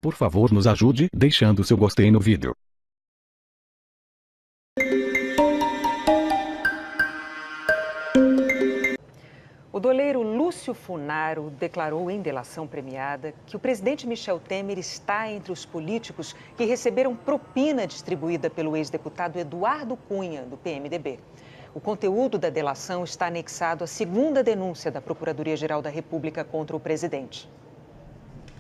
Por favor, nos ajude deixando seu gostei no vídeo. O doleiro Lúcio Funaro declarou em delação premiada que o presidente Michel Temer está entre os políticos que receberam propina distribuída pelo ex-deputado Eduardo Cunha, do PMDB. O conteúdo da delação está anexado à segunda denúncia da Procuradoria-Geral da República contra o presidente.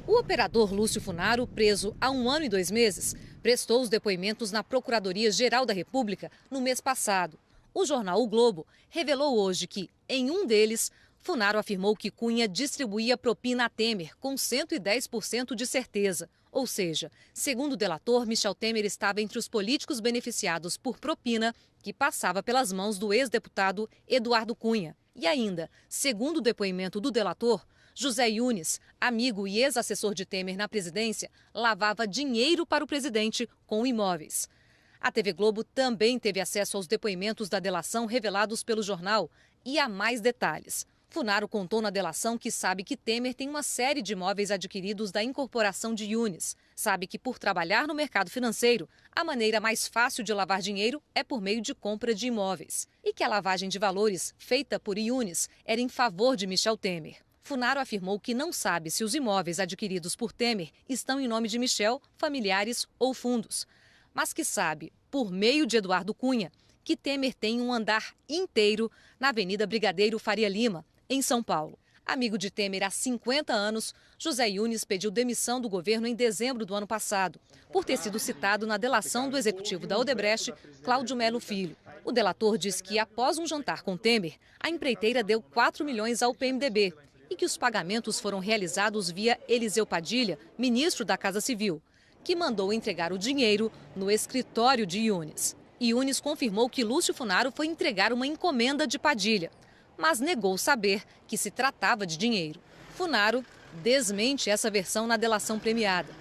O operador Lúcio Funaro, preso há 1 ano e 2 meses, prestou os depoimentos na Procuradoria-Geral da República no mês passado. O jornal O Globo revelou hoje que, em um deles, Funaro afirmou que Cunha distribuía propina a Temer com 110% de certeza. Ou seja, segundo o delator, Michel Temer estava entre os políticos beneficiados por propina que passava pelas mãos do ex-deputado Eduardo Cunha. E ainda, segundo o depoimento do delator, José Yunes, amigo e ex-assessor de Temer na presidência, lavava dinheiro para o presidente com imóveis. A TV Globo também teve acesso aos depoimentos da delação revelados pelo jornal e a mais detalhes. Funaro contou na delação que sabe que Temer tem uma série de imóveis adquiridos da incorporação de Yunes. Sabe que, por trabalhar no mercado financeiro, a maneira mais fácil de lavar dinheiro é por meio de compra de imóveis. E que a lavagem de valores feita por Yunes era em favor de Michel Temer. Funaro afirmou que não sabe se os imóveis adquiridos por Temer estão em nome de Michel, familiares ou fundos, mas que sabe, por meio de Eduardo Cunha, que Temer tem um andar inteiro na Avenida Brigadeiro Faria Lima, em São Paulo. Amigo de Temer há 50 anos, José Yunes pediu demissão do governo em dezembro do ano passado, por ter sido citado na delação do executivo da Odebrecht, Cláudio Melo Filho. O delator diz que, após um jantar com Temer, a empreiteira deu 4 milhões ao PMDB e que os pagamentos foram realizados via Eliseu Padilha, ministro da Casa Civil, que mandou entregar o dinheiro no escritório de Yunes. Yunes confirmou que Lúcio Funaro foi entregar uma encomenda de Padilha, mas negou saber que se tratava de dinheiro. Funaro desmente essa versão na delação premiada.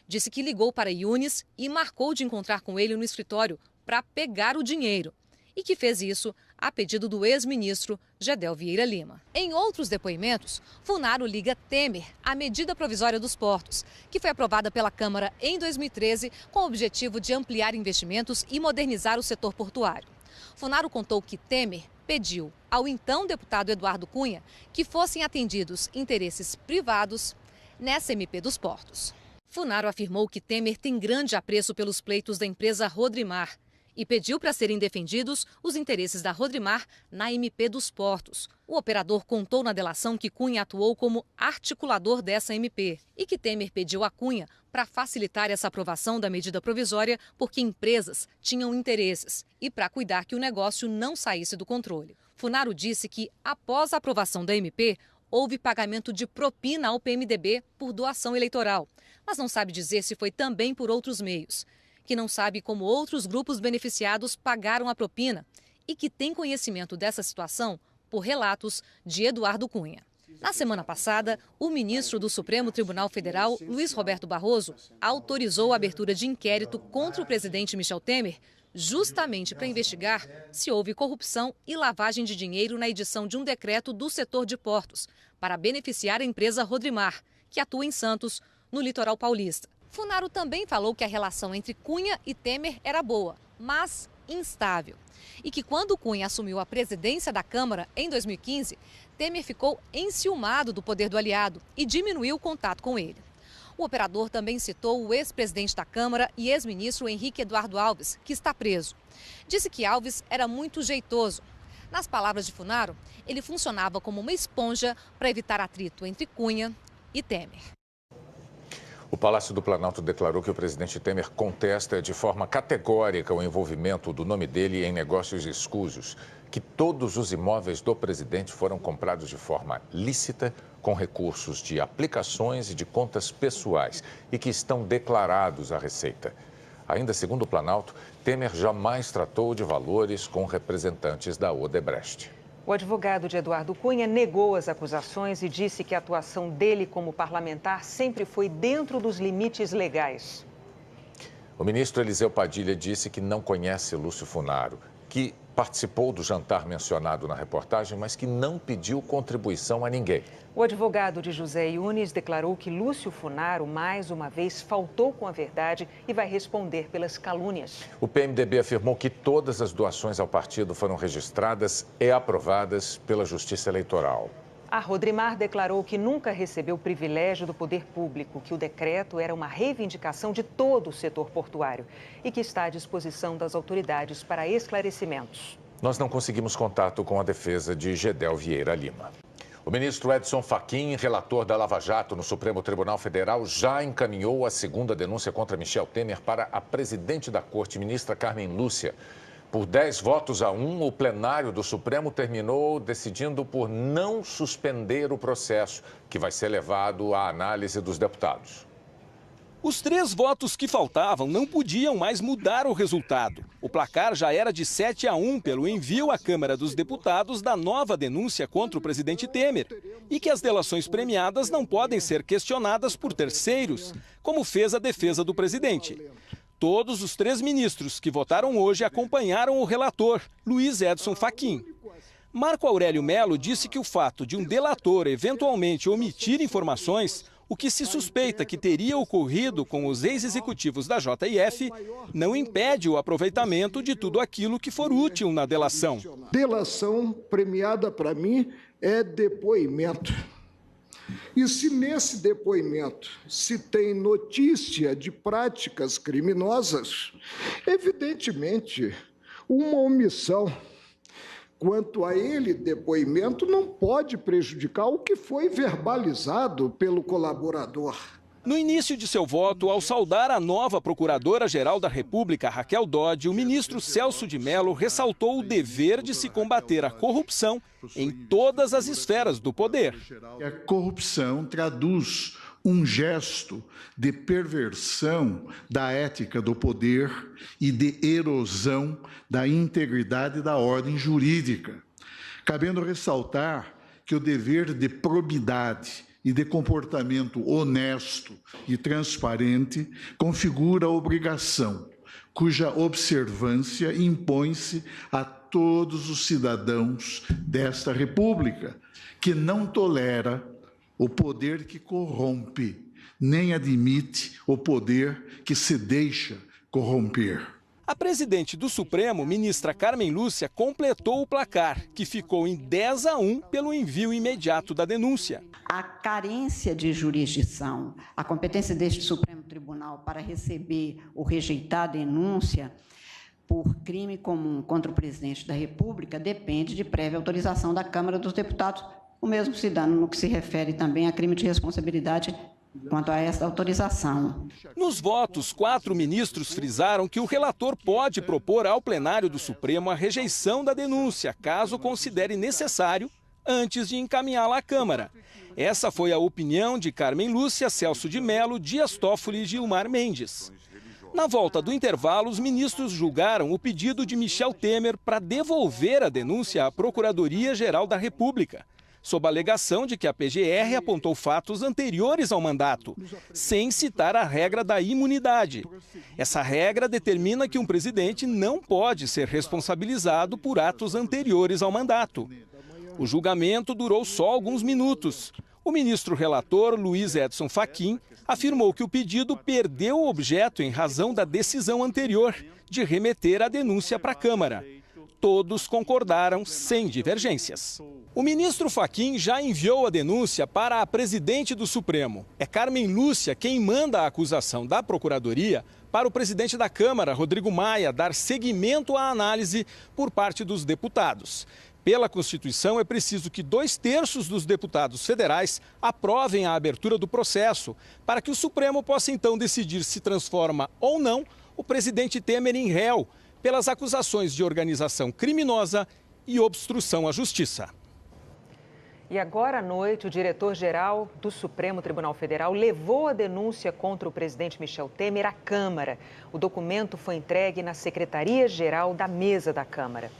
Disse que ligou para Yunes e marcou de encontrar com ele no escritório para pegar o dinheiro e que fez isso a pedido do ex-ministro Gedel Vieira Lima. Em outros depoimentos, Funaro liga Temer à medida provisória dos portos, que foi aprovada pela Câmara em 2013 com o objetivo de ampliar investimentos e modernizar o setor portuário. Funaro contou que Temer pediu ao então deputado Eduardo Cunha que fossem atendidos interesses privados nessa MP dos portos. Funaro afirmou que Temer tem grande apreço pelos pleitos da empresa Rodrimar e pediu para serem defendidos os interesses da Rodrimar na MP dos portos. O operador contou na delação que Cunha atuou como articulador dessa MP e que Temer pediu a Cunha para facilitar essa aprovação da medida provisória porque empresas tinham interesses e para cuidar que o negócio não saísse do controle. Funaro disse que, após a aprovação da MP, houve pagamento de propina ao PMDB por doação eleitoral, mas não sabe dizer se foi também por outros meios. Que não sabe como outros grupos beneficiados pagaram a propina e que tem conhecimento dessa situação por relatos de Eduardo Cunha. Na semana passada, o ministro do Supremo Tribunal Federal, Luiz Roberto Barroso, autorizou a abertura de inquérito contra o presidente Michel Temer, justamente para investigar se houve corrupção e lavagem de dinheiro na edição de um decreto do setor de portos para beneficiar a empresa Rodrimar, que atua em Santos, no litoral paulista. Funaro também falou que a relação entre Cunha e Temer era boa, mas instável. E que quando Cunha assumiu a presidência da Câmara em 2015, Temer ficou enciumado do poder do aliado e diminuiu o contato com ele. O operador também citou o ex-presidente da Câmara e ex-ministro Henrique Eduardo Alves, que está preso. Disse que Alves era muito jeitoso. Nas palavras de Funaro, ele funcionava como uma esponja para evitar atrito entre Cunha e Temer. O Palácio do Planalto declarou que o presidente Temer contesta de forma categórica o envolvimento do nome dele em negócios escusos, que todos os imóveis do presidente foram comprados de forma lícita, com recursos de aplicações e de contas pessoais e que estão declarados à Receita. Ainda segundo o Planalto, Temer jamais tratou de valores com representantes da Odebrecht. O advogado de Eduardo Cunha negou as acusações e disse que a atuação dele como parlamentar sempre foi dentro dos limites legais. O ministro Eliseu Padilha disse que não conhece Lúcio Funaro, que participou do jantar mencionado na reportagem, mas que não pediu contribuição a ninguém. O advogado de José Yunes declarou que Lúcio Funaro, mais uma vez, faltou com a verdade e vai responder pelas calúnias. O PMDB afirmou que todas as doações ao partido foram registradas e aprovadas pela Justiça Eleitoral. A Rodrimar declarou que nunca recebeu privilégio do poder público, que o decreto era uma reivindicação de todo o setor portuário e que está à disposição das autoridades para esclarecimentos. Nós não conseguimos contato com a defesa de Gedel Vieira Lima. O ministro Edson Fachin, relator da Lava Jato no Supremo Tribunal Federal, já encaminhou a segunda denúncia contra Michel Temer para a presidente da Corte, ministra Carmen Lúcia. Por 10-1, o plenário do Supremo terminou decidindo por não suspender o processo, que vai ser levado à análise dos deputados. Os 3 votos que faltavam não podiam mais mudar o resultado. O placar já era de 7-1 pelo envio à Câmara dos Deputados da nova denúncia contra o presidente Temer e que as delações premiadas não podem ser questionadas por terceiros, como fez a defesa do presidente. Todos os 3 ministros que votaram hoje acompanharam o relator, Luiz Edson Fachin. Marco Aurélio Mello disse que o fato de um delator eventualmente omitir informações, o que se suspeita que teria ocorrido com os ex-executivos da JF, não impede o aproveitamento de tudo aquilo que for útil na delação. Delação premiada para mim é depoimento. E se nesse depoimento se tem notícia de práticas criminosas, evidentemente, uma omissão quanto a ele, depoimento, não pode prejudicar o que foi verbalizado pelo colaborador. No início de seu voto, ao saudar a nova Procuradora-Geral da República, Raquel Dodge, o ministro Celso de Mello ressaltou o dever de se combater a corrupção em todas as esferas do poder. A corrupção traduz um gesto de perversão da ética do poder e de erosão da integridade da ordem jurídica. Cabendo ressaltar que o dever de probidade e de comportamento honesto e transparente configura a obrigação, cuja observância impõe-se a todos os cidadãos desta República, que não tolera o poder que corrompe, nem admite o poder que se deixa corromper. A presidente do Supremo, ministra Carmen Lúcia, completou o placar, que ficou em 10-1 pelo envio imediato da denúncia. A carência de jurisdição, a competência deste Supremo Tribunal para receber ou rejeitar a denúncia por crime comum contra o presidente da República depende de prévia autorização da Câmara dos Deputados, o mesmo se dá no que se refere também a crime de responsabilidade quanto a essa autorização. Nos votos, 4 ministros frisaram que o relator pode propor ao plenário do Supremo a rejeição da denúncia, caso considere necessário, antes de encaminhá-la à Câmara. Essa foi a opinião de Carmen Lúcia, Celso de Mello, Dias Toffoli e Gilmar Mendes. Na volta do intervalo, os ministros julgaram o pedido de Michel Temer para devolver a denúncia à Procuradoria-Geral da República, sob a alegação de que a PGR apontou fatos anteriores ao mandato, sem citar a regra da imunidade. Essa regra determina que um presidente não pode ser responsabilizado por atos anteriores ao mandato. O julgamento durou só alguns minutos. O ministro relator, Luiz Edson Fachin, afirmou que o pedido perdeu o objeto em razão da decisão anterior de remeter a denúncia para a Câmara. Todos concordaram sem divergências. O ministro Fachin já enviou a denúncia para a presidente do Supremo. É Carmen Lúcia quem manda a acusação da Procuradoria para o presidente da Câmara, Rodrigo Maia, dar seguimento à análise por parte dos deputados. Pela Constituição, é preciso que 2/3 dos deputados federais aprovem a abertura do processo, para que o Supremo possa então decidir se transforma ou não o presidente Temer em réu, pelas acusações de organização criminosa e obstrução à justiça. E agora à noite, o diretor-geral do Supremo Tribunal Federal levou a denúncia contra o presidente Michel Temer à Câmara. O documento foi entregue na Secretaria-Geral da Mesa da Câmara.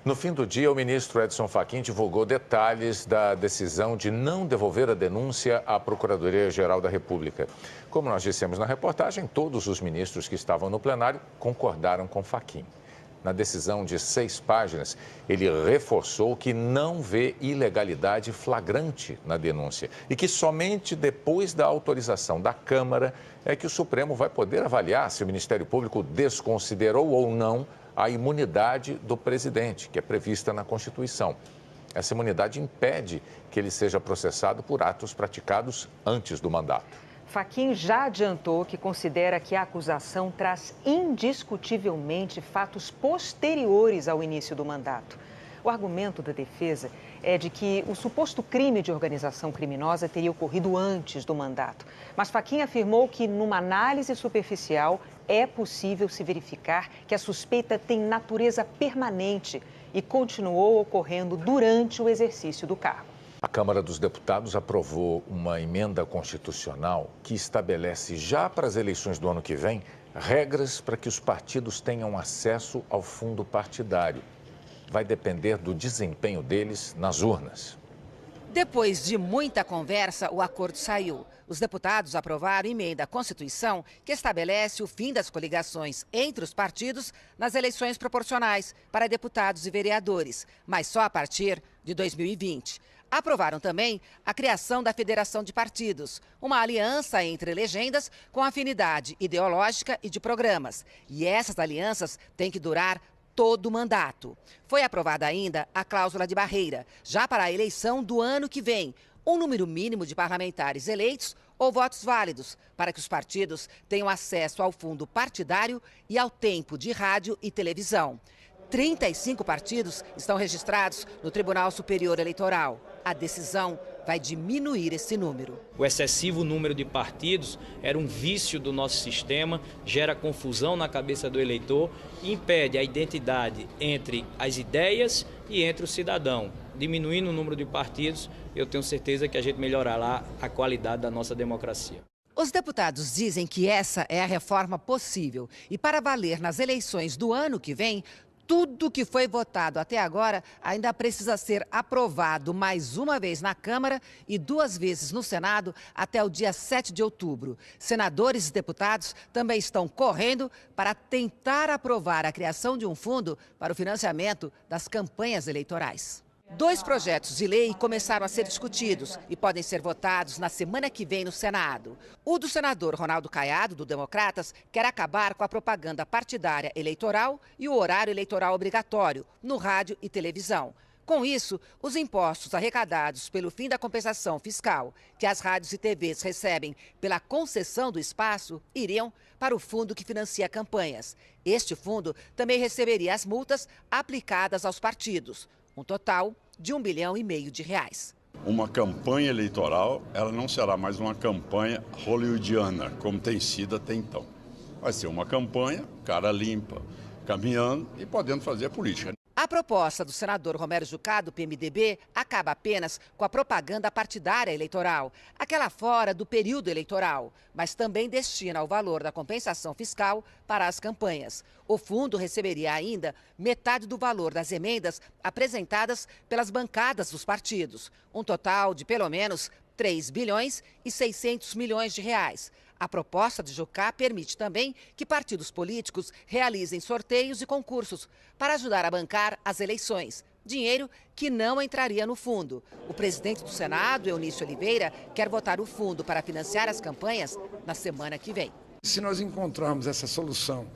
No fim do dia, o ministro Edson Fachin divulgou detalhes da decisão de não devolver a denúncia à Procuradoria-Geral da República. Como nós dissemos na reportagem, todos os ministros que estavam no plenário concordaram com Fachin. Na decisão de 6 páginas, ele reforçou que não vê ilegalidade flagrante na denúncia e que somente depois da autorização da Câmara é que o Supremo vai poder avaliar se o Ministério Público desconsiderou ou não a imunidade do presidente, que é prevista na Constituição. Essa imunidade impede que ele seja processado por atos praticados antes do mandato. Fachin já adiantou que considera que a acusação traz indiscutivelmente fatos posteriores ao início do mandato. O argumento da defesa é de que o suposto crime de organização criminosa teria ocorrido antes do mandato. Mas Fachin afirmou que, numa análise superficial, é possível se verificar que a suspeita tem natureza permanente e continuou ocorrendo durante o exercício do cargo. A Câmara dos Deputados aprovou uma emenda constitucional que estabelece já para as eleições do ano que vem regras para que os partidos tenham acesso ao fundo partidário. Vai depender do desempenho deles nas urnas. Depois de muita conversa, o acordo saiu. Os deputados aprovaram emenda à Constituição que estabelece o fim das coligações entre os partidos nas eleições proporcionais para deputados e vereadores, mas só a partir de 2020. Aprovaram também a criação da Federação de Partidos, uma aliança entre legendas com afinidade ideológica e de programas. E essas alianças têm que durar todo o mandato. Foi aprovada ainda a cláusula de barreira, já para a eleição do ano que vem, um número mínimo de parlamentares eleitos ou votos válidos, para que os partidos tenham acesso ao fundo partidário e ao tempo de rádio e televisão. 35 partidos estão registrados no Tribunal Superior Eleitoral. A decisão vai diminuir esse número. O excessivo número de partidos era um vício do nosso sistema, gera confusão na cabeça do eleitor e impede a identidade entre as ideias e entre o cidadão. Diminuindo o número de partidos, eu tenho certeza que a gente melhorará a qualidade da nossa democracia. Os deputados dizem que essa é a reforma possível e para valer nas eleições do ano que vem, tudo que foi votado até agora ainda precisa ser aprovado mais uma vez na Câmara e 2 vezes no Senado até o dia 7 de outubro. Senadores e deputados também estão correndo para tentar aprovar a criação de um fundo para o financiamento das campanhas eleitorais. 2 projetos de lei começaram a ser discutidos e podem ser votados na semana que vem no Senado. O do senador Ronaldo Caiado, do Democratas, quer acabar com a propaganda partidária eleitoral e o horário eleitoral obrigatório no rádio e televisão. Com isso, os impostos arrecadados pelo fim da compensação fiscal que as rádios e TVs recebem pela concessão do espaço iriam para o fundo que financia campanhas. Este fundo também receberia as multas aplicadas aos partidos. Um total de R$1,5 bilhão. Uma campanha eleitoral, ela não será mais uma campanha hollywoodiana, como tem sido até então. Vai ser uma campanha, cara limpa, caminhando e podendo fazer política. A proposta do senador Romero Jucá, do PMDB, acaba apenas com a propaganda partidária eleitoral, aquela fora do período eleitoral, mas também destina o valor da compensação fiscal para as campanhas. O fundo receberia ainda metade do valor das emendas apresentadas pelas bancadas dos partidos, um total de pelo menos R$3,6 bilhões. A proposta de Jucá permite também que partidos políticos realizem sorteios e concursos para ajudar a bancar as eleições. Dinheiro que não entraria no fundo. O presidente do Senado, Eunício Oliveira, quer votar o fundo para financiar as campanhas na semana que vem. Se nós encontrarmos essa solução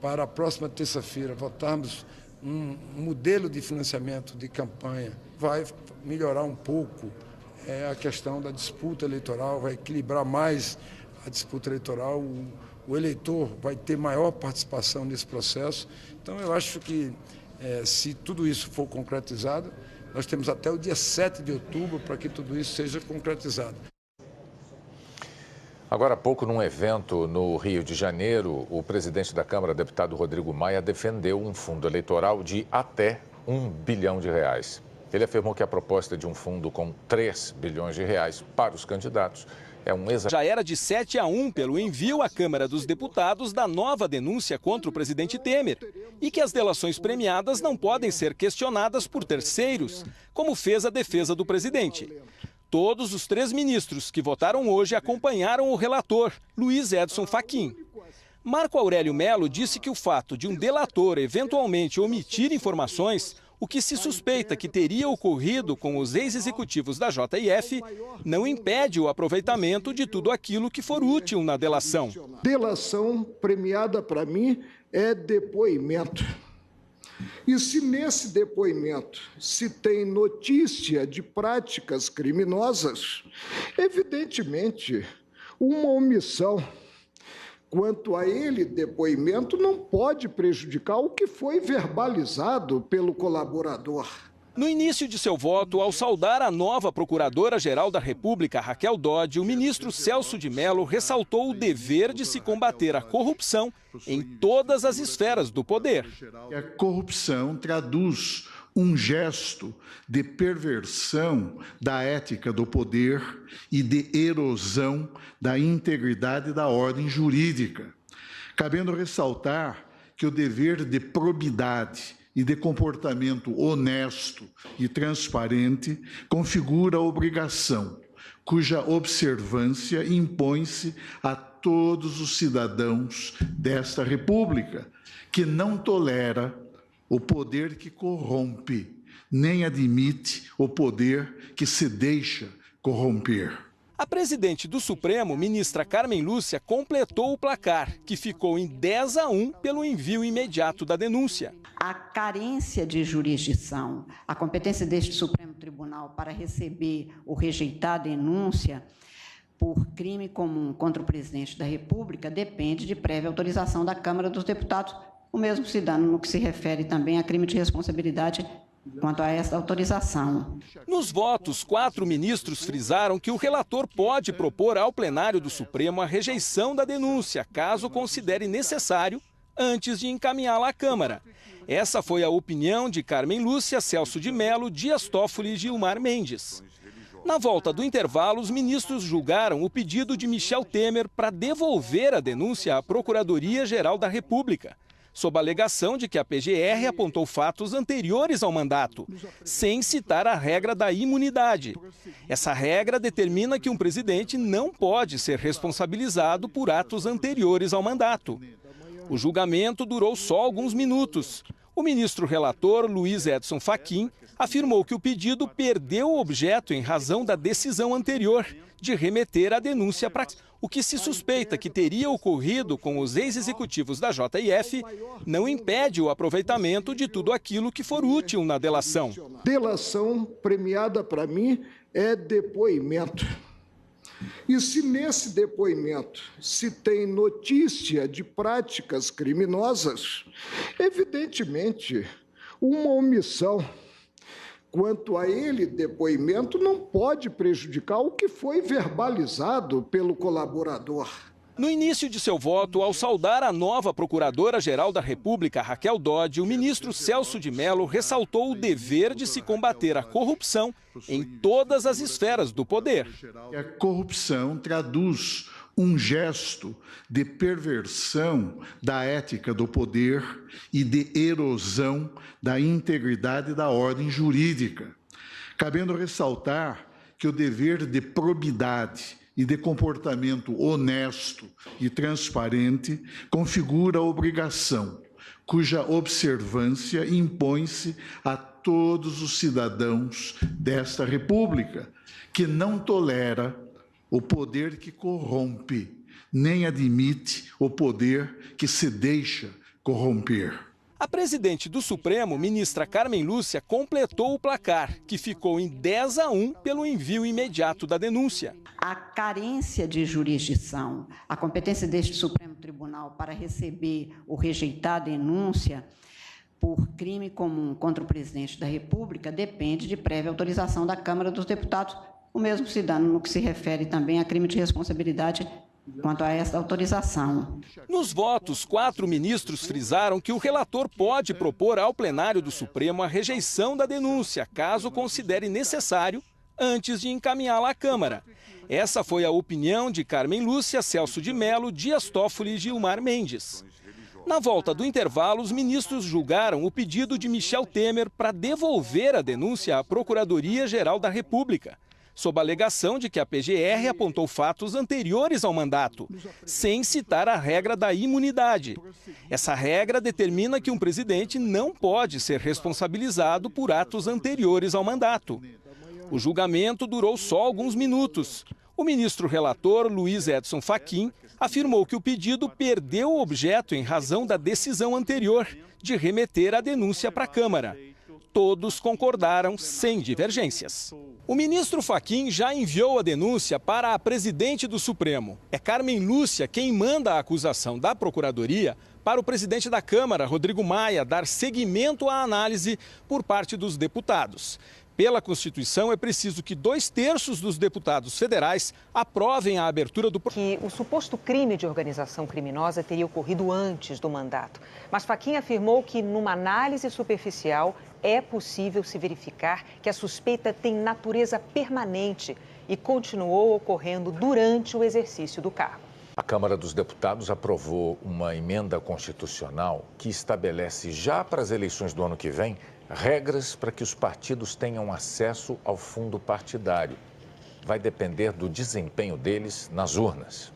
para a próxima terça-feira, votarmos um modelo de financiamento de campanha, vai melhorar um pouco a questão da disputa eleitoral, vai equilibrar mais a disputa eleitoral, o eleitor vai ter maior participação nesse processo. Então, eu acho que, se tudo isso for concretizado, nós temos até o dia 7 de outubro para que tudo isso seja concretizado. Agora há pouco, num evento no Rio de Janeiro, o presidente da Câmara, deputado Rodrigo Maia, defendeu um fundo eleitoral de até R$1 bilhão. Ele afirmou que a proposta de um fundo com R$3 bilhões para os candidatos é um exagero. Já era de 7-1 pelo envio à Câmara dos Deputados da nova denúncia contra o presidente Temer e que as delações premiadas não podem ser questionadas por terceiros, como fez a defesa do presidente. Todos os 3 ministros que votaram hoje acompanharam o relator, Luiz Edson Fachin. Marco Aurélio Melo disse que o fato de um delator eventualmente omitir informações, o que se suspeita que teria ocorrido com os ex-executivos da JF, não impede o aproveitamento de tudo aquilo que for útil na delação. Delação premiada para mim é depoimento. E se nesse depoimento se tem notícia de práticas criminosas, evidentemente, uma omissão quanto a ele, depoimento, não pode prejudicar o que foi verbalizado pelo colaborador. No início de seu voto, ao saudar a nova Procuradora-Geral da República, Raquel Dodge, o ministro Celso de Mello ressaltou o dever de se combater a corrupção em todas as esferas do poder. A corrupção traduz um gesto de perversão da ética do poder e de erosão da integridade da ordem jurídica, cabendo ressaltar que o dever de probidade e de comportamento honesto e transparente configura a obrigação, cuja observância impõe-se a todos os cidadãos desta República, que não tolera o poder que corrompe, nem admite o poder que se deixa corromper. A presidente do Supremo, ministra Carmen Lúcia, completou o placar, que ficou em 10-1 pelo envio imediato da denúncia. A carência de jurisdição, a competência deste Supremo Tribunal para receber ou rejeitar a denúncia por crime comum contra o presidente da República depende de prévia autorização da Câmara dos Deputados, o mesmo se dando no que se refere também a crime de responsabilidade quanto a esta autorização. Nos votos, 4 ministros frisaram que o relator pode propor ao plenário do Supremo a rejeição da denúncia, caso considere necessário, antes de encaminhá-la à Câmara. Essa foi a opinião de Carmen Lúcia, Celso de Mello, Dias Toffoli e Gilmar Mendes. Na volta do intervalo, os ministros julgaram o pedido de Michel Temer para devolver a denúncia à Procuradoria-Geral da República, sob a alegação de que a PGR apontou fatos anteriores ao mandato, sem citar a regra da imunidade. Essa regra determina que um presidente não pode ser responsabilizado por atos anteriores ao mandato. O julgamento durou só alguns minutos. O ministro relator, Luiz Edson Fachin, afirmou que o pedido perdeu o objeto em razão da decisão anterior de remeter a denúncia para o que se suspeita que teria ocorrido com os ex-executivos da JF, não impede o aproveitamento de tudo aquilo que for útil na delação. Delação premiada para mim é depoimento. E se nesse depoimento se tem notícia de práticas criminosas, evidentemente, uma omissão quanto a ele, depoimento, não pode prejudicar o que foi verbalizado pelo colaborador. No início de seu voto, ao saudar a nova Procuradora-Geral da República, Raquel Dodge, o ministro Celso de Mello ressaltou o dever de se combater a corrupção em todas as esferas do poder. A corrupção traduz um gesto de perversão da ética do poder e de erosão da integridade da ordem jurídica, cabendo ressaltar que o dever de probidade e de comportamento honesto e transparente configura a obrigação, cuja observância impõe-se a todos os cidadãos desta República, que não tolera o poder que corrompe, nem admite o poder que se deixa corromper. A presidente do Supremo, ministra Carmen Lúcia, completou o placar, que ficou em 10-1 pelo envio imediato da denúncia. A carência de jurisdição, a competência deste Supremo Tribunal para receber ou rejeitar a denúncia por crime comum contra o presidente da República depende de prévia autorização da Câmara dos Deputados, o mesmo se dando no que se refere também a crime de responsabilidade quanto a esta autorização. Nos votos, 4 ministros frisaram que o relator pode propor ao plenário do Supremo a rejeição da denúncia, caso considere necessário, antes de encaminhá-la à Câmara. Essa foi a opinião de Carmen Lúcia, Celso de Mello, Dias Toffoli e Gilmar Mendes. Na volta do intervalo, os ministros julgaram o pedido de Michel Temer para devolver a denúncia à Procuradoria-Geral da República, sob a alegação de que a PGR apontou fatos anteriores ao mandato, sem citar a regra da imunidade. Essa regra determina que um presidente não pode ser responsabilizado por atos anteriores ao mandato. O julgamento durou só alguns minutos. O ministro relator, Luiz Edson Fachin, afirmou que o pedido perdeu o objeto em razão da decisão anterior de remeter a denúncia para a Câmara. Todos concordaram sem divergências. O ministro Fachin já enviou a denúncia para a presidente do Supremo. É Carmen Lúcia quem manda a acusação da Procuradoria para o presidente da Câmara, Rodrigo Maia, dar seguimento à análise por parte dos deputados. Pela Constituição, é preciso que 2/3 dos deputados federais aprovem a abertura do... Que o suposto crime de organização criminosa teria ocorrido antes do mandato. Mas Fachin afirmou que, numa análise superficial, é possível se verificar que a suspeita tem natureza permanente e continuou ocorrendo durante o exercício do cargo. A Câmara dos Deputados aprovou uma emenda constitucional que estabelece, já para as eleições do ano que vem, regras para que os partidos tenham acesso ao fundo partidário. Vai depender do desempenho deles nas urnas.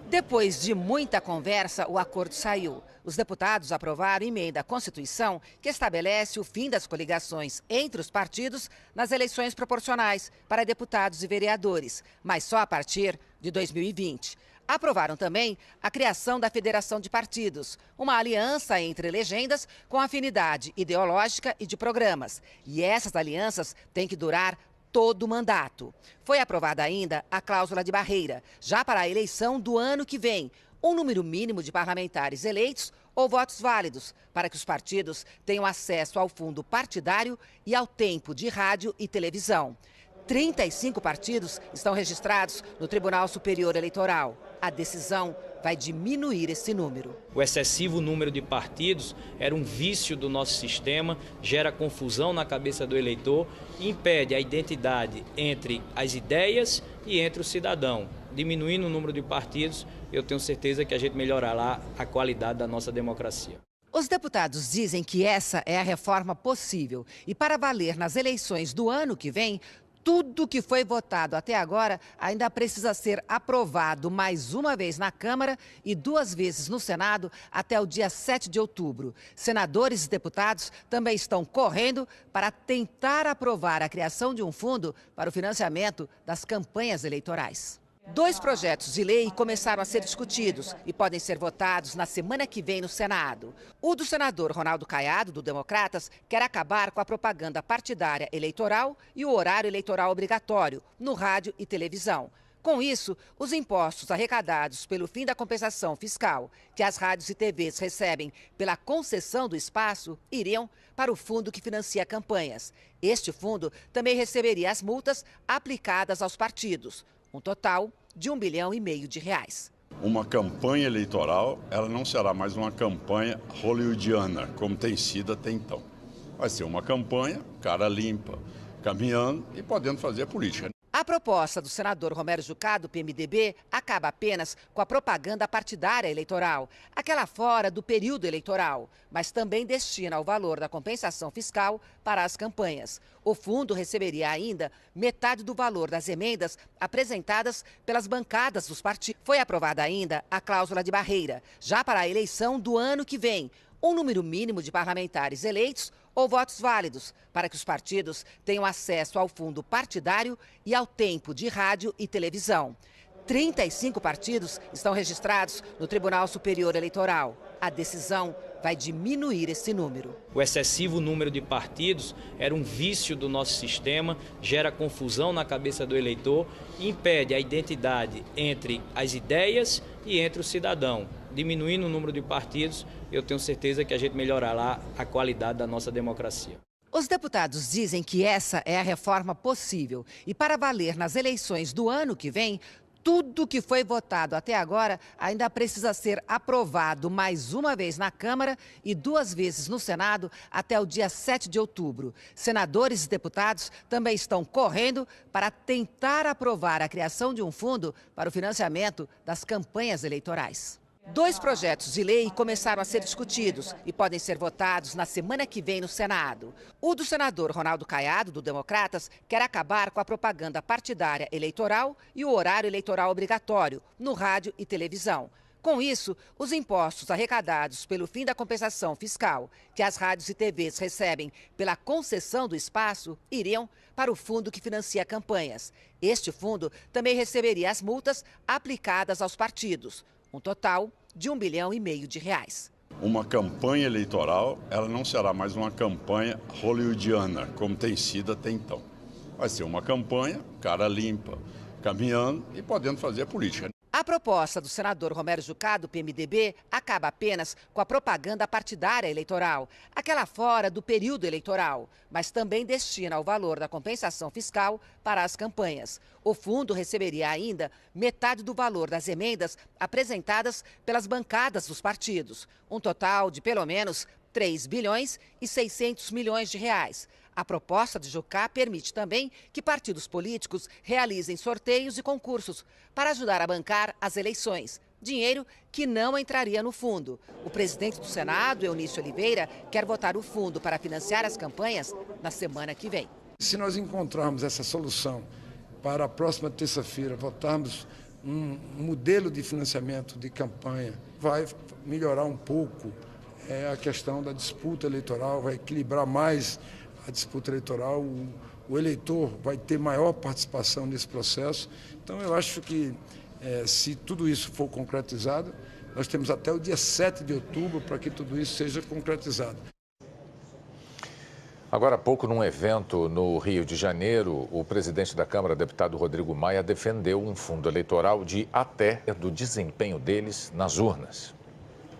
Depois de muita conversa, o acordo saiu. Os deputados aprovaram emenda à Constituição que estabelece o fim das coligações entre os partidos nas eleições proporcionais para deputados e vereadores, mas só a partir de 2020. Aprovaram também a criação da Federação de Partidos, uma aliança entre legendas com afinidade ideológica e de programas. E essas alianças têm que durar todo o mandato. Foi aprovada ainda a cláusula de barreira, já para a eleição do ano que vem, um número mínimo de parlamentares eleitos ou votos válidos, para que os partidos tenham acesso ao fundo partidário e ao tempo de rádio e televisão. 35 partidos estão registrados no Tribunal Superior Eleitoral. A decisão vai diminuir esse número. O excessivo número de partidos era um vício do nosso sistema, gera confusão na cabeça do eleitor e impede a identidade entre as ideias e entre o cidadão. Diminuindo o número de partidos, eu tenho certeza que a gente melhorará a qualidade da nossa democracia. Os deputados dizem que essa é a reforma possível e, para valer nas eleições do ano que vem, tudo que foi votado até agora ainda precisa ser aprovado mais uma vez na Câmara e 2 vezes no Senado até o dia 7 de outubro. Senadores e deputados também estão correndo para tentar aprovar a criação de um fundo para o financiamento das campanhas eleitorais. 2 projetos de lei começaram a ser discutidos e podem ser votados na semana que vem no Senado. O do senador Ronaldo Caiado, do Democratas, quer acabar com a propaganda partidária eleitoral e o horário eleitoral obrigatório no rádio e televisão. Com isso, os impostos arrecadados pelo fim da compensação fiscal que as rádios e TVs recebem pela concessão do espaço iriam para o fundo que financia campanhas. Este fundo também receberia as multas aplicadas aos partidos. Um total de R$1,5 bilhão. Uma campanha eleitoral, ela não será mais uma campanha hollywoodiana, como tem sido até então. Vai ser uma campanha, cara limpa, caminhando e podendo fazer política. A proposta do senador Romero Jucá, do PMDB, acaba apenas com a propaganda partidária eleitoral, aquela fora do período eleitoral, mas também destina o valor da compensação fiscal para as campanhas. O fundo receberia ainda metade do valor das emendas apresentadas pelas bancadas dos partidos. Foi aprovada ainda a cláusula de barreira, já para a eleição do ano que vem, um número mínimo de parlamentares eleitos ou votos válidos, para que os partidos tenham acesso ao fundo partidário e ao tempo de rádio e televisão. 35 partidos estão registrados no Tribunal Superior Eleitoral. A decisão vai diminuir esse número. O excessivo número de partidos era um vício do nosso sistema, gera confusão na cabeça do eleitor e impede a identidade entre as ideias e entre o cidadão. Diminuindo o número de partidos, eu tenho certeza que a gente melhorará a qualidade da nossa democracia. Os deputados dizem que essa é a reforma possível e, para valer nas eleições do ano que vem, tudo que foi votado até agora ainda precisa ser aprovado mais uma vez na Câmara e 2 vezes no Senado até o dia 7 de outubro. Senadores e deputados também estão correndo para tentar aprovar a criação de um fundo para o financiamento das campanhas eleitorais. 2 projetos de lei começaram a ser discutidos e podem ser votados na semana que vem no Senado. O do senador Ronaldo Caiado, do Democratas, quer acabar com a propaganda partidária eleitoral e o horário eleitoral obrigatório no rádio e televisão. Com isso, os impostos arrecadados pelo fim da compensação fiscal que as rádios e TVs recebem pela concessão do espaço iriam para o fundo que financia campanhas. Este fundo também receberia as multas aplicadas aos partidos, um total de R$1,5 bilhão. Uma campanha eleitoral, ela não será mais uma campanha hollywoodiana, como tem sido até então. Vai ser uma campanha, cara limpa, caminhando e podendo fazer política. A proposta do senador Romero Jucá, do PMDB, acaba apenas com a propaganda partidária eleitoral, aquela fora do período eleitoral, mas também destina o valor da compensação fiscal para as campanhas. O fundo receberia ainda metade do valor das emendas apresentadas pelas bancadas dos partidos, um total de pelo menos R$3,6 bilhões. A proposta de Jucá permite também que partidos políticos realizem sorteios e concursos para ajudar a bancar as eleições. Dinheiro que não entraria no fundo. O presidente do Senado, Eunício Oliveira, quer votar o fundo para financiar as campanhas na semana que vem. Se nós encontrarmos essa solução para a próxima terça-feira, votarmos um modelo de financiamento de campanha, vai melhorar um pouco a questão da disputa eleitoral, vai equilibrar mais a disputa eleitoral, o eleitor vai ter maior participação nesse processo. Então, eu acho que, se tudo isso for concretizado, nós temos até o dia 7 de outubro para que tudo isso seja concretizado. Agora há pouco, num evento no Rio de Janeiro, o presidente da Câmara, deputado Rodrigo Maia, defendeu um fundo eleitoral de até do desempenho deles nas urnas.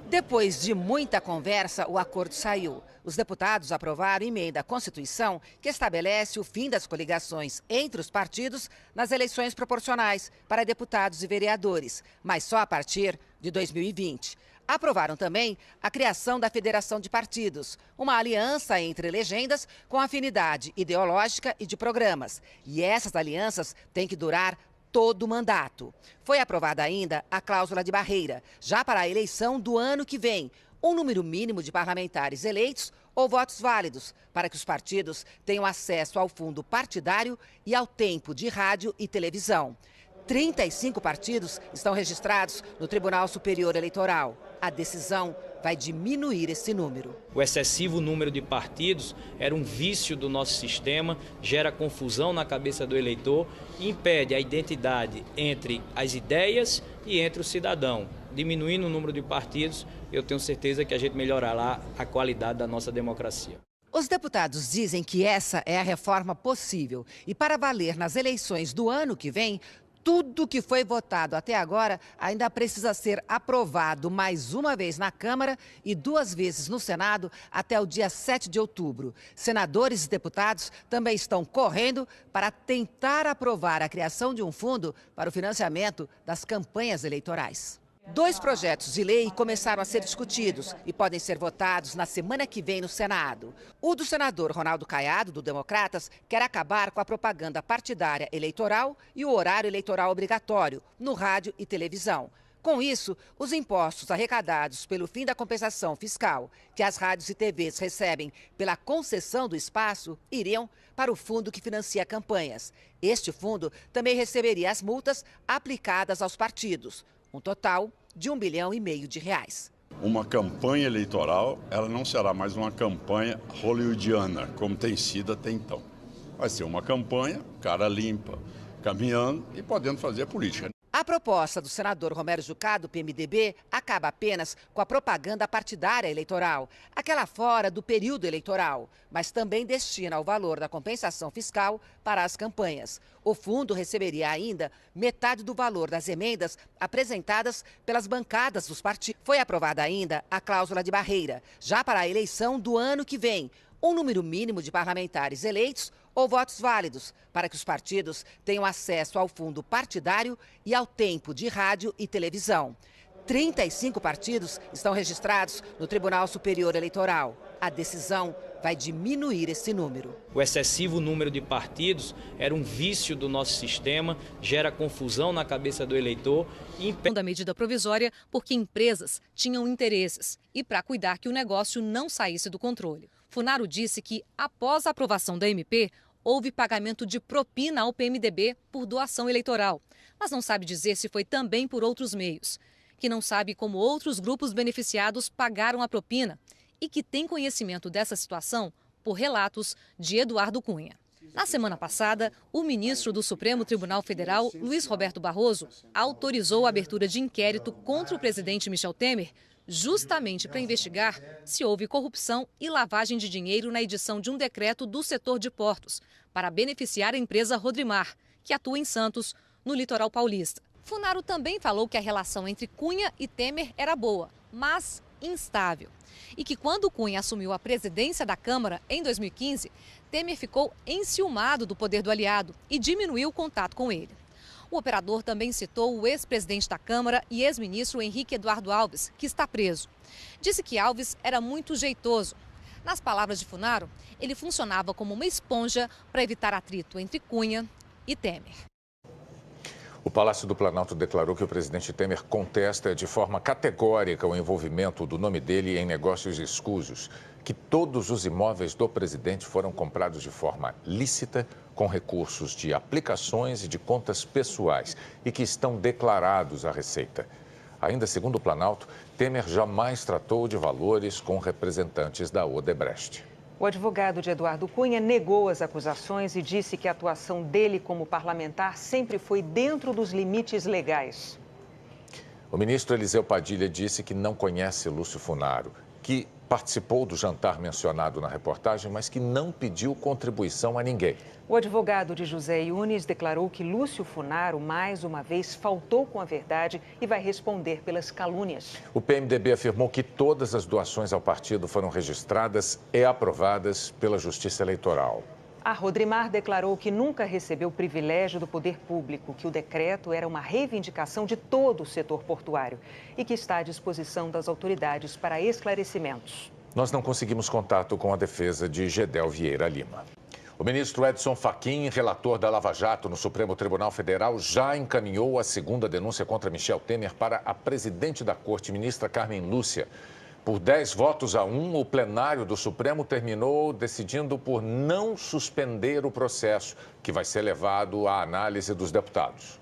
Depois de muita conversa, o acordo saiu. Os deputados aprovaram emenda à Constituição que estabelece o fim das coligações entre os partidos nas eleições proporcionais para deputados e vereadores, mas só a partir de 2020. Aprovaram também a criação da Federação de Partidos, uma aliança entre legendas com afinidade ideológica e de programas. E essas alianças têm que durar todo o mandato. Foi aprovada ainda a cláusula de barreira, já para a eleição do ano que vem, um número mínimo de parlamentares eleitos ou votos válidos, para que os partidos tenham acesso ao fundo partidário e ao tempo de rádio e televisão. 35 partidos estão registrados no Tribunal Superior Eleitoral. A decisão vai diminuir esse número. O excessivo número de partidos era um vício do nosso sistema, gera confusão na cabeça do eleitor e impede a identidade entre as ideias e entre o cidadão. Diminuindo o número de partidos, eu tenho certeza que a gente melhorará a qualidade da nossa democracia. Os deputados dizem que essa é a reforma possível e para valer nas eleições do ano que vem, tudo que foi votado até agora ainda precisa ser aprovado mais uma vez na Câmara e 2 vezes no Senado até o dia 7 de outubro. Senadores e deputados também estão correndo para tentar aprovar a criação de um fundo para o financiamento das campanhas eleitorais. 2 projetos de lei começaram a ser discutidos e podem ser votados na semana que vem no Senado. O do senador Ronaldo Caiado, do Democratas, quer acabar com a propaganda partidária eleitoral e o horário eleitoral obrigatório no rádio e televisão. Com isso, os impostos arrecadados pelo fim da compensação fiscal que as rádios e TVs recebem pela concessão do espaço iriam para o fundo que financia campanhas. Este fundo também receberia as multas aplicadas aos partidos, um total de R$1,5 bilhão. Uma campanha eleitoral, ela não será mais uma campanha hollywoodiana, como tem sido até então. Vai ser uma campanha, cara limpa, caminhando e podendo fazer política. A proposta do senador Romero Jucá, do PMDB, acaba apenas com a propaganda partidária eleitoral, aquela fora do período eleitoral, mas também destina o valor da compensação fiscal para as campanhas. O fundo receberia ainda metade do valor das emendas apresentadas pelas bancadas dos partidos. Foi aprovada ainda a cláusula de barreira, já para a eleição do ano que vem, um número mínimo de parlamentares eleitos ou votos válidos, para que os partidos tenham acesso ao fundo partidário e ao tempo de rádio e televisão. 35 partidos estão registrados no Tribunal Superior Eleitoral. A decisão vai diminuir esse número. O excessivo número de partidos era um vício do nosso sistema, gera confusão na cabeça do eleitor e impede da medida provisória porque empresas tinham interesses e para cuidar que o negócio não saísse do controle. Funaro disse que, após a aprovação da MP, houve pagamento de propina ao PMDB por doação eleitoral, mas não sabe dizer se foi também por outros meios. Que não sabe como outros grupos beneficiados pagaram a propina e que tem conhecimento dessa situação por relatos de Eduardo Cunha. Na semana passada, o ministro do Supremo Tribunal Federal, Luiz Roberto Barroso, autorizou a abertura de inquérito contra o presidente Michel Temer, justamente para investigar se houve corrupção e lavagem de dinheiro na edição de um decreto do setor de portos, para beneficiar a empresa Rodrimar, que atua em Santos, no litoral paulista. Funaro também falou que a relação entre Cunha e Temer era boa, mas instável. E que quando Cunha assumiu a presidência da Câmara em 2015, Temer ficou enciumado do poder do aliado e diminuiu o contato com ele. O operador também citou o ex-presidente da Câmara e ex-ministro Henrique Eduardo Alves, que está preso. Disse que Alves era muito jeitoso. Nas palavras de Funaro, ele funcionava como uma esponja para evitar atrito entre Cunha e Temer. O Palácio do Planalto declarou que o presidente Temer contesta de forma categórica o envolvimento do nome dele em negócios escusos, que todos os imóveis do presidente foram comprados de forma lícita, com recursos de aplicações e de contas pessoais e que estão declarados à Receita. Ainda segundo o Planalto, Temer jamais tratou de valores com representantes da Odebrecht. O advogado de Eduardo Cunha negou as acusações e disse que a atuação dele como parlamentar sempre foi dentro dos limites legais. O ministro Eliseu Padilha disse que não conhece Lúcio Funaro, que participou do jantar mencionado na reportagem, mas que não pediu contribuição a ninguém. O advogado de José Yunes declarou que Lúcio Funaro, mais uma vez, faltou com a verdade e vai responder pelas calúnias. O PMDB afirmou que todas as doações ao partido foram registradas e aprovadas pela Justiça Eleitoral. A Rodrimar declarou que nunca recebeu privilégio do poder público, que o decreto era uma reivindicação de todo o setor portuário e que está à disposição das autoridades para esclarecimentos. Nós não conseguimos contato com a defesa de Gedel Vieira Lima. O ministro Edson Fachin, relator da Lava Jato no Supremo Tribunal Federal, já encaminhou a segunda denúncia contra Michel Temer para a presidente da Corte, ministra Carmen Lúcia. Por 10-1, o plenário do Supremo terminou decidindo por não suspender o processo, que vai ser levado à análise dos deputados.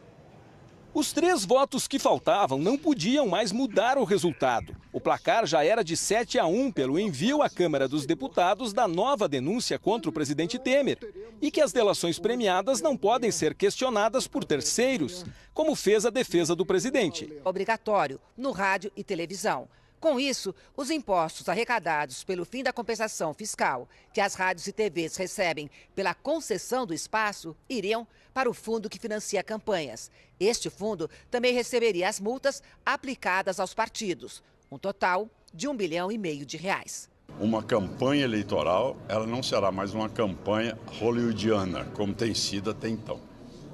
Os 3 votos que faltavam não podiam mais mudar o resultado. O placar já era de 7-1 pelo envio à Câmara dos Deputados da nova denúncia contra o presidente Temer e que as delações premiadas não podem ser questionadas por terceiros, como fez a defesa do presidente. Obrigatório no rádio e televisão. Com isso, os impostos arrecadados pelo fim da compensação fiscal que as rádios e TVs recebem pela concessão do espaço iriam para o fundo que financia campanhas. Este fundo também receberia as multas aplicadas aos partidos, um total de R$1,5 bilhão de reais. Uma campanha eleitoral, ela não será mais uma campanha hollywoodiana, como tem sido até então.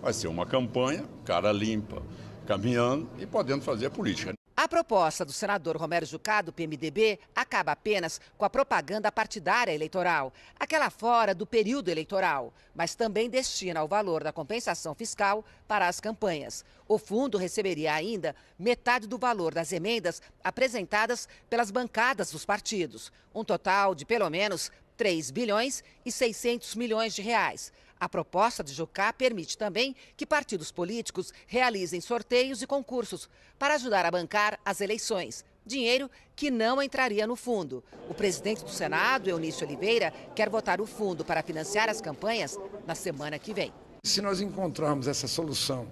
Vai ser uma campanha, cara limpa, caminhando e podendo fazer política. A proposta do senador Romero Jucá, do PMDB, acaba apenas com a propaganda partidária eleitoral, aquela fora do período eleitoral, mas também destina o valor da compensação fiscal para as campanhas. O fundo receberia ainda metade do valor das emendas apresentadas pelas bancadas dos partidos, um total de pelo menos R$3,6 bilhões de reais. A proposta de Jucá permite também que partidos políticos realizem sorteios e concursos para ajudar a bancar as eleições. Dinheiro que não entraria no fundo. O presidente do Senado, Eunício Oliveira, quer votar o fundo para financiar as campanhas na semana que vem. Se nós encontrarmos essa solução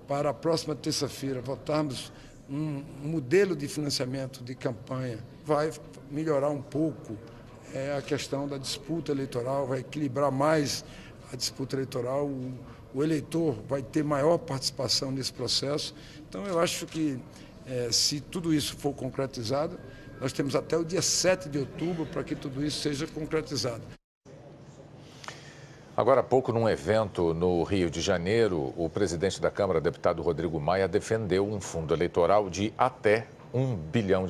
para a próxima terça-feira, votarmos um modelo de financiamento de campanha, vai melhorar um pouco a questão da disputa eleitoral, vai equilibrar mais a disputa eleitoral, o eleitor vai ter maior participação nesse processo. Então, eu acho que, se tudo isso for concretizado, nós temos até o dia 7 de outubro para que tudo isso seja concretizado. Agora há pouco, num evento no Rio de Janeiro, o presidente da Câmara, deputado Rodrigo Maia, defendeu um fundo eleitoral de até R$1 bilhão.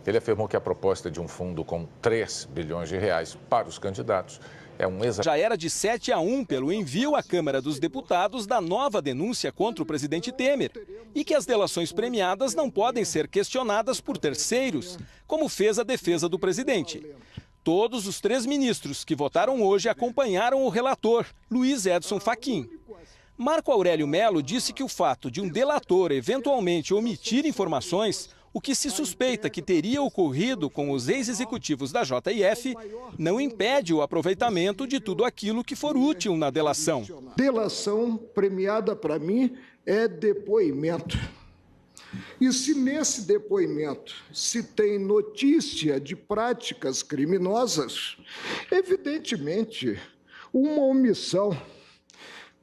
Ele afirmou que a proposta de um fundo com 3 bilhões de reais para os candidatos é um exagero. Já era de 7-1 pelo envio à Câmara dos Deputados da nova denúncia contra o presidente Temer e que as delações premiadas não podem ser questionadas por terceiros, como fez a defesa do presidente. Todos os 3 ministros que votaram hoje acompanharam o relator, Luiz Edson Fachin. Marco Aurélio Mello disse que o fato de um delator eventualmente omitir informações, o que se suspeita que teria ocorrido com os ex-executivos da JF, não impede o aproveitamento de tudo aquilo que for útil na delação. Delação premiada para mim é depoimento. E se nesse depoimento se tem notícia de práticas criminosas, evidentemente, uma omissão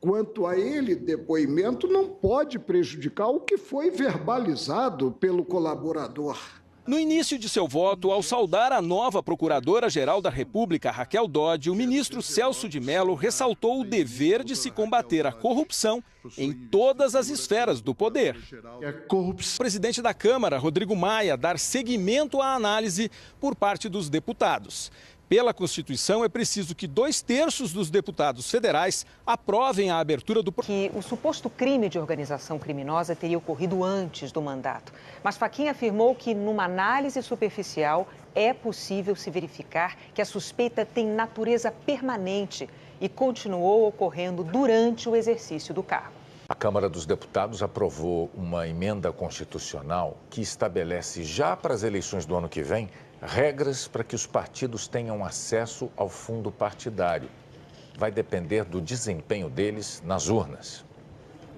quanto a ele, depoimento, não pode prejudicar o que foi verbalizado pelo colaborador. No início de seu voto, ao saudar a nova Procuradora-Geral da República, Raquel Dodge, o ministro Celso de Mello ressaltou o dever de se combater a corrupção em todas as esferas do poder. O presidente da Câmara, Rodrigo Maia, dar seguimento à análise por parte dos deputados. Pela Constituição, é preciso que 2/3 dos deputados federais aprovem a abertura do... Que o suposto crime de organização criminosa teria ocorrido antes do mandato. Mas Fachin afirmou que, numa análise superficial, é possível se verificar que a suspeita tem natureza permanente e continuou ocorrendo durante o exercício do cargo. A Câmara dos Deputados aprovou uma emenda constitucional que estabelece, já para as eleições do ano que vem, regras para que os partidos tenham acesso ao fundo partidário. Vai depender do desempenho deles nas urnas.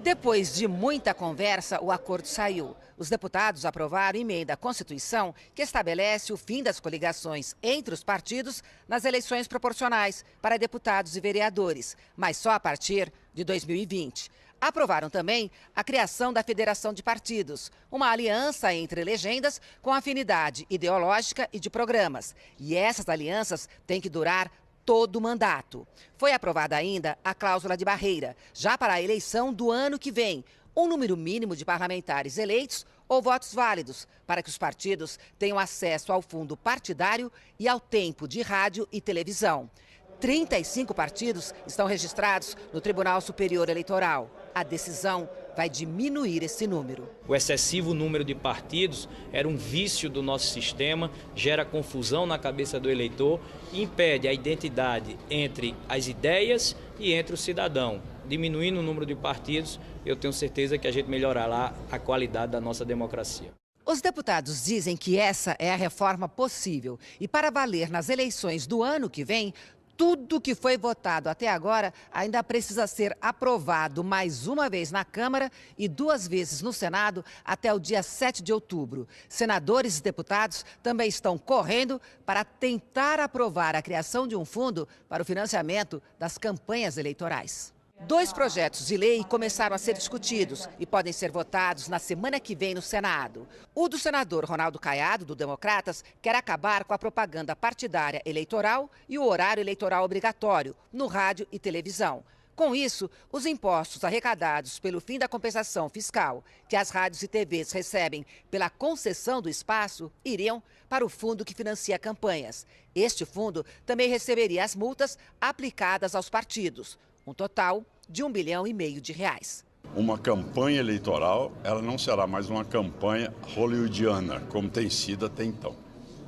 Depois de muita conversa, o acordo saiu. Os deputados aprovaram emenda à Constituição que estabelece o fim das coligações entre os partidos nas eleições proporcionais para deputados e vereadores, mas só a partir de 2020. Aprovaram também a criação da Federação de Partidos, uma aliança entre legendas com afinidade ideológica e de programas. E essas alianças têm que durar todo o mandato. Foi aprovada ainda a cláusula de barreira, já para a eleição do ano que vem, um número mínimo de parlamentares eleitos ou votos válidos, para que os partidos tenham acesso ao fundo partidário e ao tempo de rádio e televisão. 35 partidos estão registrados no Tribunal Superior Eleitoral. A decisão vai diminuir esse número. O excessivo número de partidos era um vício do nosso sistema, gera confusão na cabeça do eleitor e impede a identidade entre as ideias e entre o cidadão. Diminuindo o número de partidos, eu tenho certeza que a gente melhorará a qualidade da nossa democracia. Os deputados dizem que essa é a reforma possível e, para valer nas eleições do ano que vem, tudo que foi votado até agora ainda precisa ser aprovado mais uma vez na Câmara e 2 vezes no Senado até o dia 7 de outubro. Senadores e deputados também estão correndo para tentar aprovar a criação de um fundo para o financiamento das campanhas eleitorais. 2 projetos de lei começaram a ser discutidos e podem ser votados na semana que vem no Senado. O do senador Ronaldo Caiado, do Democratas, quer acabar com a propaganda partidária eleitoral e o horário eleitoral obrigatório no rádio e televisão. Com isso, os impostos arrecadados pelo fim da compensação fiscal que as rádios e TVs recebem pela concessão do espaço iriam para o fundo que financia campanhas. Este fundo também receberia as multas aplicadas aos partidos. Um total de R$1,5 bilhão de reais. Uma campanha eleitoral, ela não será mais uma campanha hollywoodiana, como tem sido até então.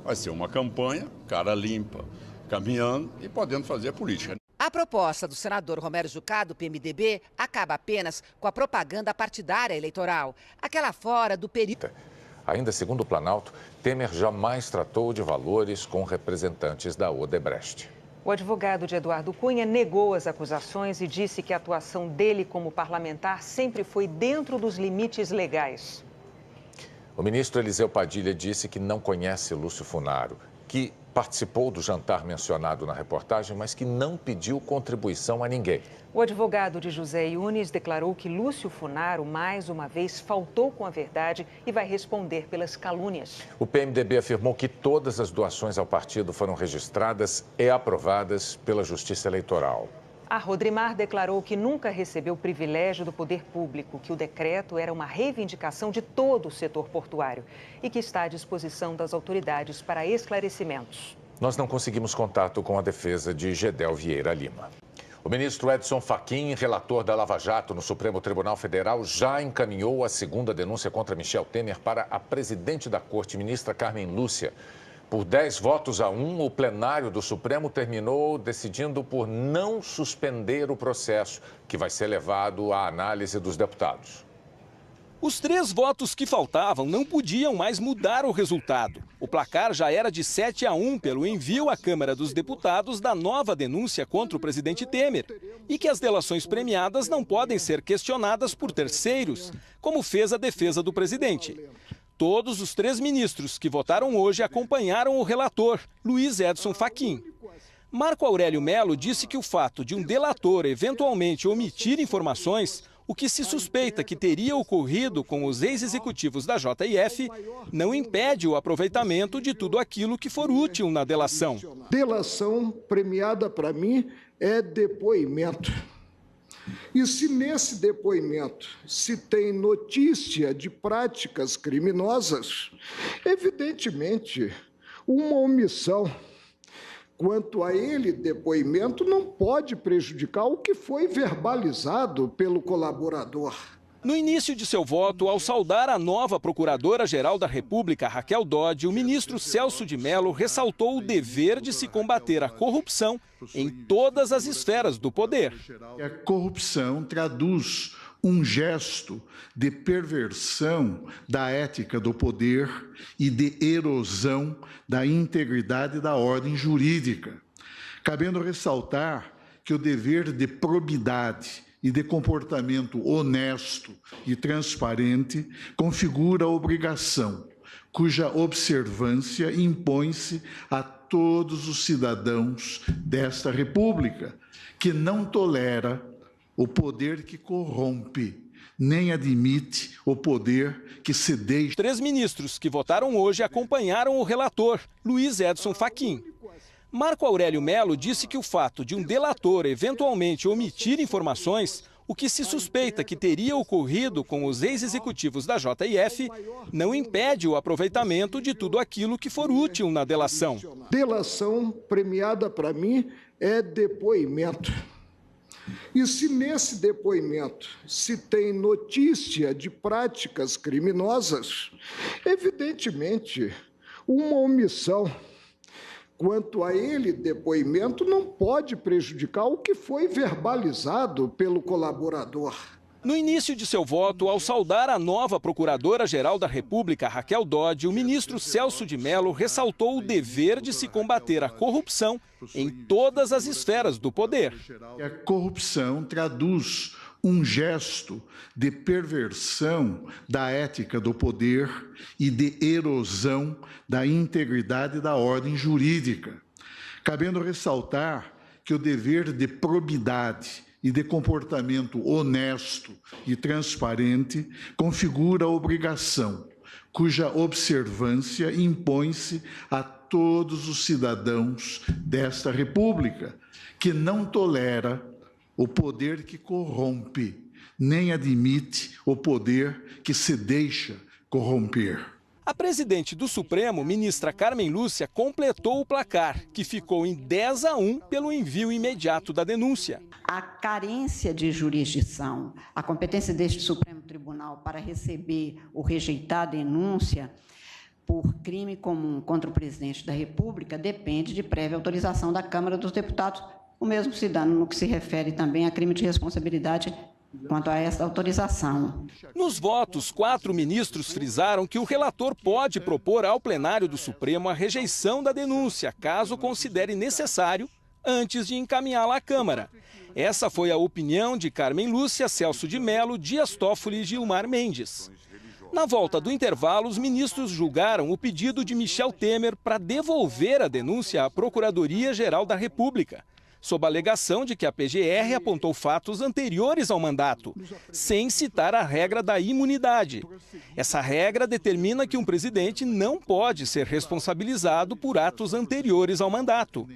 Vai ser uma campanha, cara limpa, caminhando e podendo fazer política. A proposta do senador Romero Jucá, do PMDB, acaba apenas com a propaganda partidária eleitoral, aquela fora do período. Ainda segundo o Planalto, Temer jamais tratou de valores com representantes da Odebrecht. O advogado de Eduardo Cunha negou as acusações e disse que a atuação dele como parlamentar sempre foi dentro dos limites legais. O ministro Eliseu Padilha disse que não conhece Lúcio Funaro, que participou do jantar mencionado na reportagem, mas que não pediu contribuição a ninguém. O advogado de José Yunes declarou que Lúcio Funaro, mais uma vez, faltou com a verdade e vai responder pelas calúnias. O PMDB afirmou que todas as doações ao partido foram registradas e aprovadas pela Justiça Eleitoral. A Rodrimar declarou que nunca recebeu o privilégio do poder público, que o decreto era uma reivindicação de todo o setor portuário e que está à disposição das autoridades para esclarecimentos. Nós não conseguimos contato com a defesa de Gedel Vieira Lima. O ministro Edson Fachin, relator da Lava Jato no Supremo Tribunal Federal, já encaminhou a segunda denúncia contra Michel Temer para a presidente da Corte, ministra Carmen Lúcia. Por 10-1, o plenário do Supremo terminou decidindo por não suspender o processo, que vai ser levado à análise dos deputados. Os 3 votos que faltavam não podiam mais mudar o resultado. O placar já era de 7-1 pelo envio à Câmara dos Deputados da nova denúncia contra o presidente Temer e que as delações premiadas não podem ser questionadas por terceiros, como fez a defesa do presidente. Todos os 3 ministros que votaram hoje acompanharam o relator, Luiz Edson Fachin. Marco Aurélio Mello disse que o fato de um delator eventualmente omitir informações, o que se suspeita que teria ocorrido com os ex-executivos da JF, não impede o aproveitamento de tudo aquilo que for útil na delação. Delação premiada para mim é depoimento. E se nesse depoimento se tem notícia de práticas criminosas, evidentemente, uma omissão quanto a ele, depoimento, não pode prejudicar o que foi verbalizado pelo colaborador. No início de seu voto, ao saudar a nova Procuradora-Geral da República, Raquel Dodge, o ministro Celso de Mello ressaltou o dever de se combater a corrupção em todas as esferas do poder. A corrupção traduz um gesto de perversão da ética do poder e de erosão da integridade da ordem jurídica, cabendo ressaltar que o dever de probidade e de comportamento honesto e transparente configura a obrigação, cuja observância impõe-se a todos os cidadãos desta República, que não tolera o poder que corrompe, nem admite o poder que se deixa. 3 ministros que votaram hoje acompanharam o relator, Luiz Edson Fachin. Marco Aurélio Mello disse que o fato de um delator eventualmente omitir informações, o que se suspeita que teria ocorrido com os ex-executivos da JF, não impede o aproveitamento de tudo aquilo que for útil na delação. Delação premiada para mim é depoimento. E se nesse depoimento se tem notícia de práticas criminosas, evidentemente, uma omissão quanto a ele, depoimento, não pode prejudicar o que foi verbalizado pelo colaborador. No início de seu voto, ao saudar a nova Procuradora-Geral da República, Raquel Dodge, o ministro Celso de Mello ressaltou o dever de se combater a corrupção em todas as esferas do poder. A corrupção traduz um gesto de perversão da ética do poder e de erosão da integridade da ordem jurídica, cabendo ressaltar que o dever de probidade e de comportamento honesto e transparente configura a obrigação, cuja observância impõe-se a todos os cidadãos desta República, que não tolera o poder que corrompe, nem admite o poder que se deixa corromper. A presidente do Supremo, ministra Carmen Lúcia, completou o placar, que ficou em 10-1 pelo envio imediato da denúncia. A carência de jurisdição, a competência deste Supremo Tribunal para receber ou rejeitar a denúncia por crime comum contra o presidente da República depende de prévia autorização da Câmara dos Deputados, o mesmo se dá no que se refere também a crime de responsabilidade quanto a esta autorização. Nos votos, 4 ministros frisaram que o relator pode propor ao plenário do Supremo a rejeição da denúncia, caso considere necessário, antes de encaminhá-la à Câmara. Essa foi a opinião de Carmen Lúcia, Celso de Mello, Dias Toffoli e Gilmar Mendes. Na volta do intervalo, os ministros julgaram o pedido de Michel Temer para devolver a denúncia à Procuradoria-Geral da República, sob a alegação de que a PGR apontou fatos anteriores ao mandato, sem citar a regra da imunidade. Essa regra determina que um presidente não pode ser responsabilizado por atos anteriores ao mandato.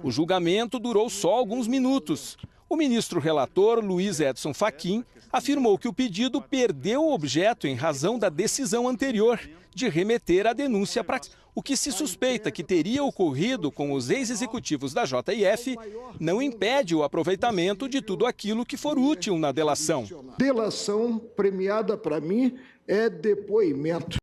O julgamento durou só alguns minutos. O ministro relator, Luiz Edson Fachin, afirmou que o pedido perdeu o objeto em razão da decisão anterior de remeter a denúncia para... O que se suspeita que teria ocorrido com os ex-executivos da JF não impede o aproveitamento de tudo aquilo que for útil na delação. Delação premiada para mim é depoimento.